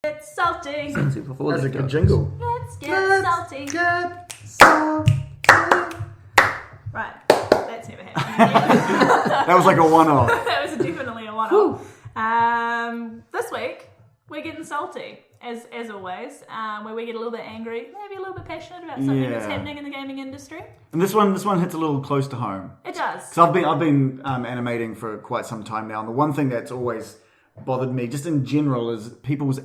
Get salty. That's a good jingle. Let's get salty. Get salty. Right, that's never happened. That was like a one-off. That was definitely a one-off. This week we're getting salty, as always, where we get a little bit angry, maybe a little bit passionate about something that's happening in the gaming industry. And this one hits a little close to home. It does. So I've been animating for quite some time now, and the one thing that's always bothered me, just in general, is people's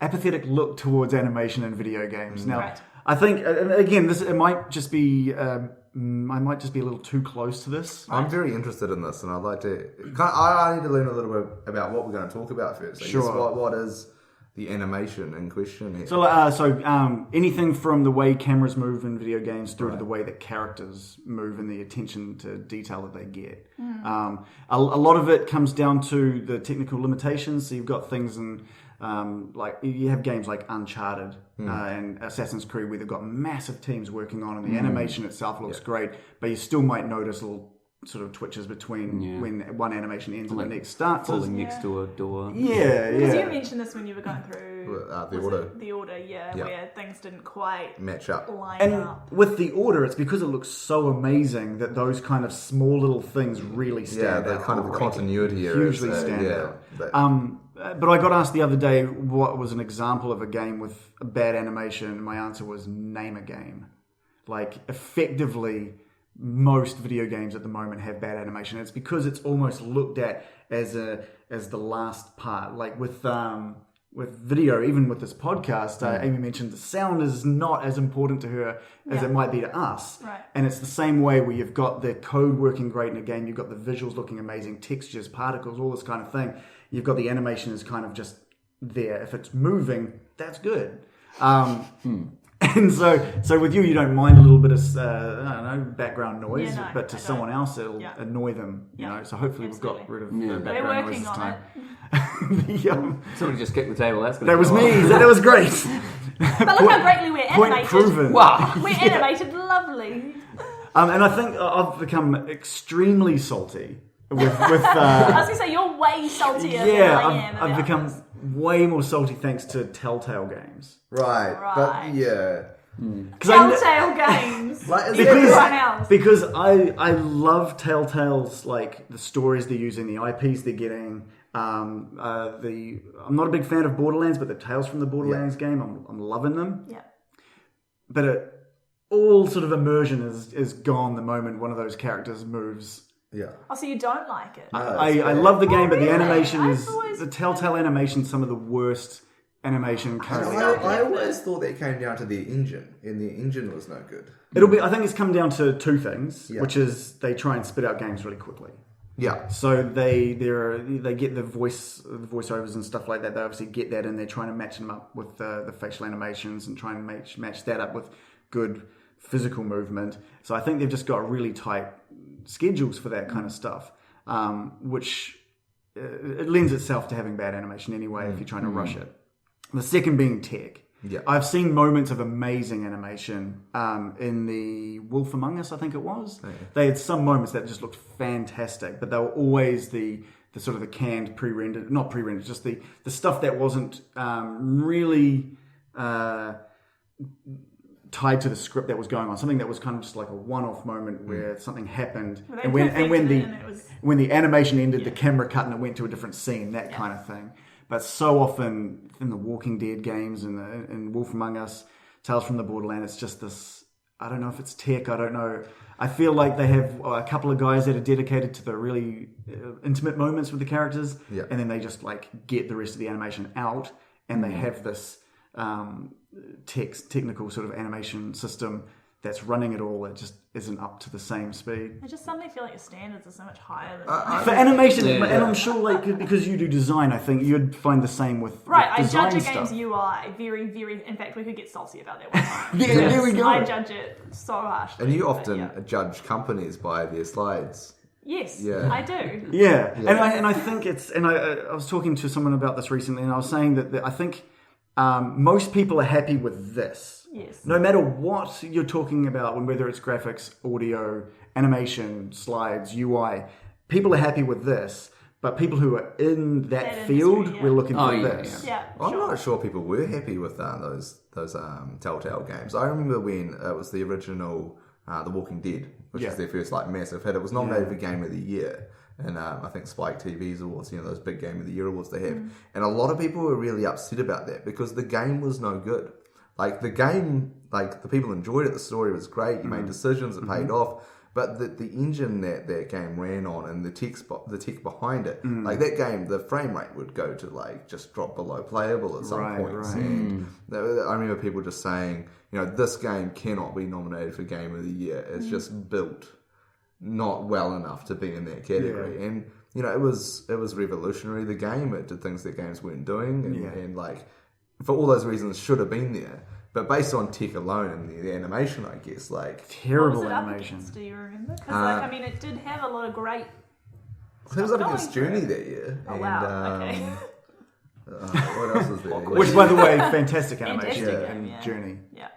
apathetic look towards animation in video games. Now, right. I think, again, I might just be a little too close to this. Right. I'm very interested in this, and I'd like to. I need to learn a little bit about what we're going to talk about first. Sure. What is the animation in question here? So anything from the way cameras move in video games through to the way that characters move and the attention to detail that they get. A lot of it comes down to the technical limitations. So you've got things in like you have games like Uncharted and Assassin's Creed where they've got massive teams working on, and the animation itself looks great, but you still might notice little sort of twitches between when one animation ends and the next starts. Falling next to a door. Because you mentioned this when you were going through the order, where things didn't quite match up. line up. With the order, it's because it looks so amazing that those kind of small little things really stand out. Yeah, kind of the continuity hugely stand out. But I got asked the other day what was an example of a game with a bad animation. My answer was name a game. Like, effectively, most video games at the moment have bad animation. It's because it's almost looked at as the last part. Like with video, even with this podcast, Amy mentioned the sound is not as important to her as it might be to us. Right. And it's the same way where you've got the code working great in a game, you've got the visuals looking amazing, textures, particles, all this kind of thing. You've got the animation is kind of just there. If it's moving, that's good. And so with you don't mind a little bit of I don't know, background noise, but to someone else it'll annoy them. You know, so hopefully we've got rid of the background noise this time. Somebody just kicked the table. That was me. That was great. But look how greatly we're animated. Point proven. Wow. We're animated, lovely. And I think I've become extremely salty with I was going to say, you're way saltier than I am. I've become way more salty thanks to Telltale games. Right. But Telltale games. Because I love Telltale's, like, the stories they're using, the IPs they're getting. I'm not a big fan of Borderlands, but the Tales from the Borderlands game, I'm loving them. Yeah. But all sort of immersion is gone the moment one of those characters moves. Yeah. Oh, so you don't like it? I love the game, but the animation I've is the Telltale animation. Some of the worst animation currently. I always thought that it came down to the engine, and the engine was no good. I think it's come down to two things, which is they try and spit out games really quickly. Yeah. So they get the voiceovers and stuff like that. They obviously get that, and they're trying to match them up with the facial animations and try and match that up with good physical movement. So I think they've just got really tight schedules for that kind of stuff, which it lends itself to having bad animation anyway if you're trying to rush it. The second being tech. Yeah. I've seen moments of amazing animation in the Wolf Among Us, I think it was. Oh, yeah. They had some moments that just looked fantastic, but they were always the sort of the canned pre-rendered, not pre-rendered, just the stuff that wasn't really tied to the script that was going on. Something that was kind of just like a one-off moment where something happened, and when the animation ended, the camera cut and it went to a different scene, that kind of thing. But so often in the Walking Dead games and in Wolf Among Us, Tales from the Borderland, it's just this, I don't know if it's tech, I don't know. I feel like they have a couple of guys that are dedicated to the really intimate moments with the characters, and then they just like get the rest of the animation out, and they have this technical sort of animation system that's running it all. It just isn't up to the same speed. I just suddenly feel like your standards are so much higher than for animation, and I'm sure, like, because you do design, I think you'd find the same with I design judge a stuff. game's UI very, very. In fact, we could get salty about that one time. There we go. I judge it so harshly. And you often judge companies by their slides. Yes, I do. Yeah. And I think it's, and I was talking to someone about this recently, and I was saying that I think most people are happy with this. Yes. No matter what you're talking about, whether it's graphics, audio, animation, slides, UI, people are happy with this. But people who are in that That field, industry, we're looking for yeah, this. Yeah, I'm sure. not sure people were happy with those Telltale games. I remember when it was the original The Walking Dead, which is their first like massive hit. It was nominated for Game of the Year. And I think Spike TV's awards, those big Game of the Year awards they have. And a lot of people were really upset about that because the game was no good. Like the game, like the people enjoyed it, the story was great, you made decisions, it paid off. But the engine that game ran on and the tech behind it, like that game, the frame rate would go to like just drop below playable at some points. Right. And I remember people just saying, this game cannot be nominated for Game of the Year. It's just built not well enough to be in that category. And it was revolutionary. The game, it did things that games weren't doing, and like for all those reasons should have been there. But based on tech alone and the animation, I guess, like Terrible what was it animation. Up against, do you remember? Because it did have a lot of great. it was up going against for Journey it. that year. Oh wow! Okay. What else was there? Which, by the way, fantastic animation Fantastic in game, yeah. Journey. Yeah.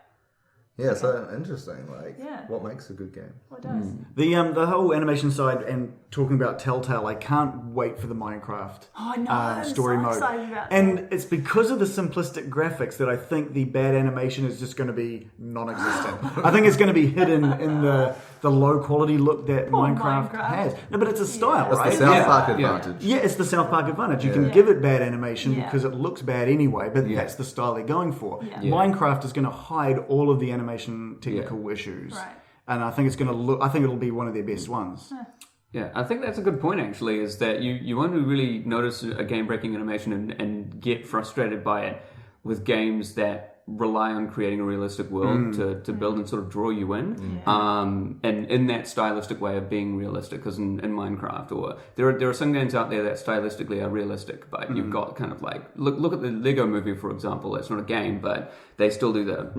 Yeah, so interesting. Like, Yeah. what makes a good game? What does? The whole animation side and talking about Telltale, I can't wait for the Minecraft Oh no! I'm story so mode. excited about that. And it's because of the simplistic graphics that I think the bad animation is just going to be non-existent. I think it's going to be hidden in the low quality look that Minecraft has. No, but it's a style, That's right? the South Yeah. Park Yeah. advantage. Yeah, it's the South Park advantage. You can Yeah. give it bad animation Yeah. because it looks bad anyway, but Yeah. that's the style they're going for. Yeah. Yeah. Minecraft is going to hide all of the animation technical issues. Right. And I think it's going to look. I think it'll be one of their best ones. Yeah, I think that's a good point actually, is that you only really notice a game-breaking animation and get frustrated by it with games that rely on creating a realistic world to build and sort of draw you in, and in that stylistic way of being realistic. Because in Minecraft, or there are some games out there that stylistically are realistic, but you've got kind of like look at the Lego Movie, for example. It's not a game, but they still do the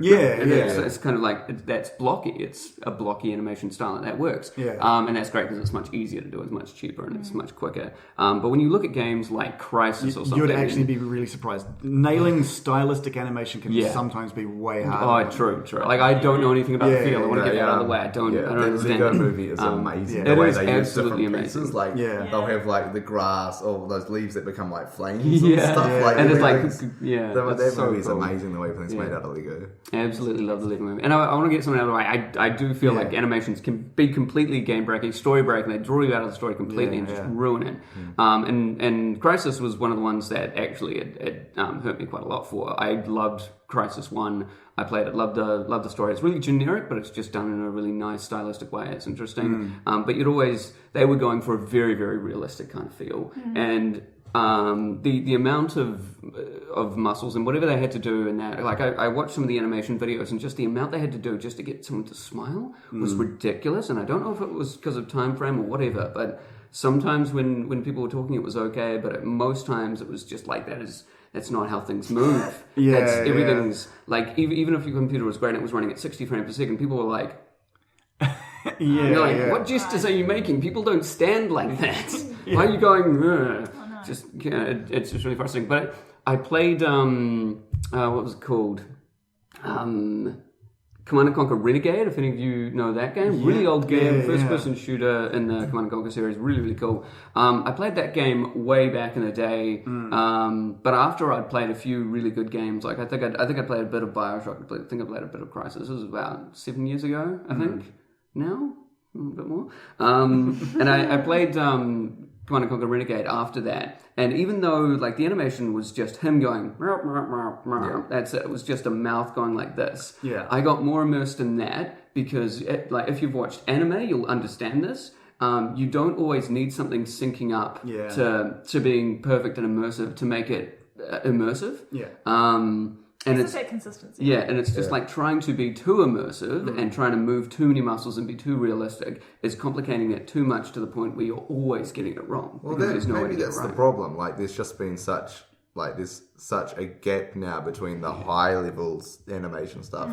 It's kind of like that's blocky. It's a blocky animation style, and that works. And that's great because it's much easier to do. It's much cheaper and it's much quicker. But when you look at games like Crisis or something, You would actually be really surprised. Nailing stylistic animation can sometimes be way harder. Oh, true. Like I don't know anything about the field. I want to get that out of the way. I don't That understand Lego it. Movie is amazing. It The way is they use absolutely different amazing. pieces, like they'll have like the grass, or those leaves that become like flames and stuff. Like and it's like everything's- that it's so movie is cool. amazing. The way everything's made out of Lego. Absolutely love the Lego Movie. And I want to get something out of the way. I do feel like animations can be completely game breaking, story breaking. They draw you out of the story completely and just ruin it. And Crisis was one of the ones that actually it hurt me quite a lot for. I loved Crisis 1. I played it, loved the story. It's really generic, but it's just done in a really nice stylistic way. It's interesting. But they were going for a very, very realistic kind of feel. And the amount of muscles and whatever they had to do in that, like I watched some of the animation videos, and just the amount they had to do just to get someone to smile was ridiculous. And I don't know if it was because of time frame or whatever, but sometimes when people were talking it was okay, but at most times it was just like that's not how things move. Everything's like, even if your computer was great and it was running at 60 frames per second, people were like, what gestures are you making? People don't stand like that. Why are you going? It's just really frustrating. But I played what was it called? Command and Conquer Renegade, if any of you know that game. Really old game, first-person shooter in the Command and Conquer series. Really, really cool. I played that game way back in the day, but after I'd played a few really good games, like I think I played a bit of Bioshock. I think I played a bit of Crisis. This was about 7 years ago, I think. Now? A little bit more. And I played Command and Conquer Renegade after that. And even though like the animation was just him going, that's it. It was just a mouth going like this. I got more immersed in that because if you've watched anime, you'll understand this. You don't always need something syncing up to being perfect and immersive to make it immersive. And it's that consistency. Yeah, and it's just like trying to be too immersive and trying to move too many muscles and be too realistic is complicating it too much to the point where you're always getting it wrong. Well, maybe that's the problem. Like, there's just been such a gap now between the high levels animation stuff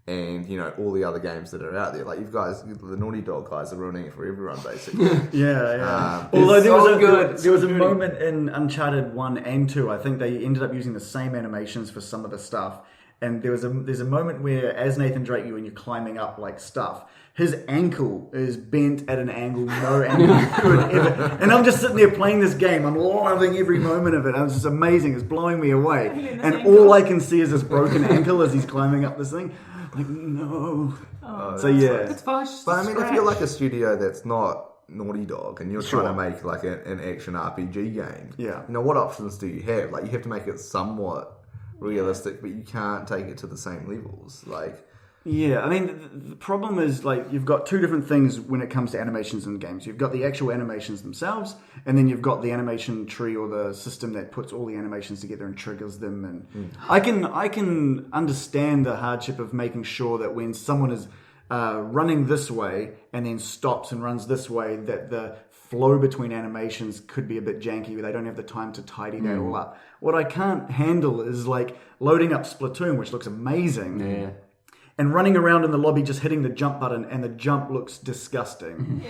and all the other games that are out there. Like, you guys, the Naughty Dog guys, are ruining it for everyone, basically. Although there was a good. moment in Uncharted 1 and 2, I think they ended up using the same animations for some of the stuff. And there's a moment where, as Nathan Drake, when you're climbing up like stuff, his ankle is bent at an angle no angle could ever. And I'm just sitting there playing this game. I'm loving every moment of it. And it's just amazing. It's blowing me away. And all I can see is this broken ankle as he's climbing up this thing. Like, no. So yeah. It's fine. But I mean, if you're like a studio that's not Naughty Dog and you're trying to make like an action RPG game, what options do you have? Like, you have to make it somewhat realistic, but you can't take it to the same levels. Like, yeah, I mean, the problem is, like, you've got two different things when it comes to animations in games. You've got the actual animations themselves, and then you've got the animation tree or the system that puts all the animations together and triggers them. And I can understand the hardship of making sure that when someone is running this way and then stops and runs this way, that the flow between animations could be a bit janky where they don't have the time to tidy that all up. What I can't handle is like loading up Splatoon, which looks amazing, and running around in the lobby just hitting the jump button, and the jump looks disgusting.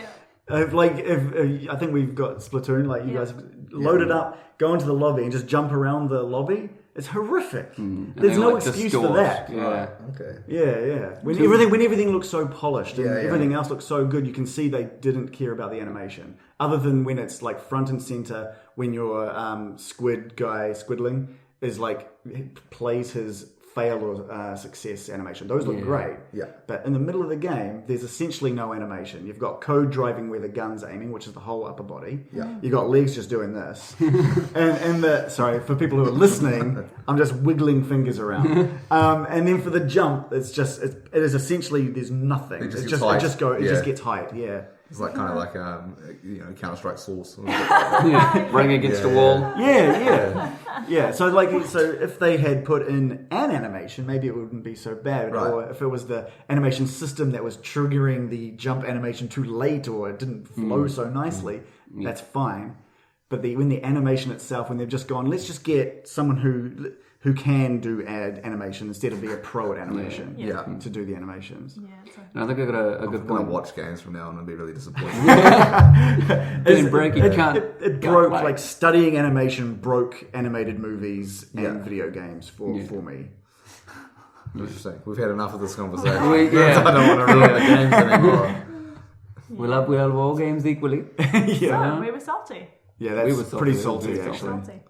I think we've got Splatoon, like you guys load it up, go into the lobby and just jump around the lobby. It's horrific. There's no excuse for that. Right. Okay. Yeah. When everything looks so polished and everything else looks so good, you can see they didn't care about the animation. Other than when it's like front and center, when your Squidling is like plays his fail or success animation. Those look great. Yeah. But in the middle of the game, there's essentially no animation. You've got code driving where the gun's aiming, which is the whole upper body. Yeah. You've got legs just doing this. Sorry, for people who are listening, I'm just wiggling fingers around. And then for the jump, it is essentially there's nothing. It just gets height. Yeah. It's like kind of like Counter-Strike Source. Running against a wall. Yeah. So if they had put in an animation, maybe it wouldn't be so bad. Right. Or if it was the animation system that was triggering the jump animation too late, or it didn't flow so nicely, that's fine. But when the animation itself, when they've just gone, let's just get someone who can do animation instead of be a pro at animation to do the animations. I think I got a good point. I'm going to watch games from now on and be really disappointed. It broke, like studying animation broke animated movies and video games for me. Interesting. We've had enough of this conversation. I don't want to ruin the games anymore. We love all games equally. So we were salty. Yeah, that's pretty salty, actually.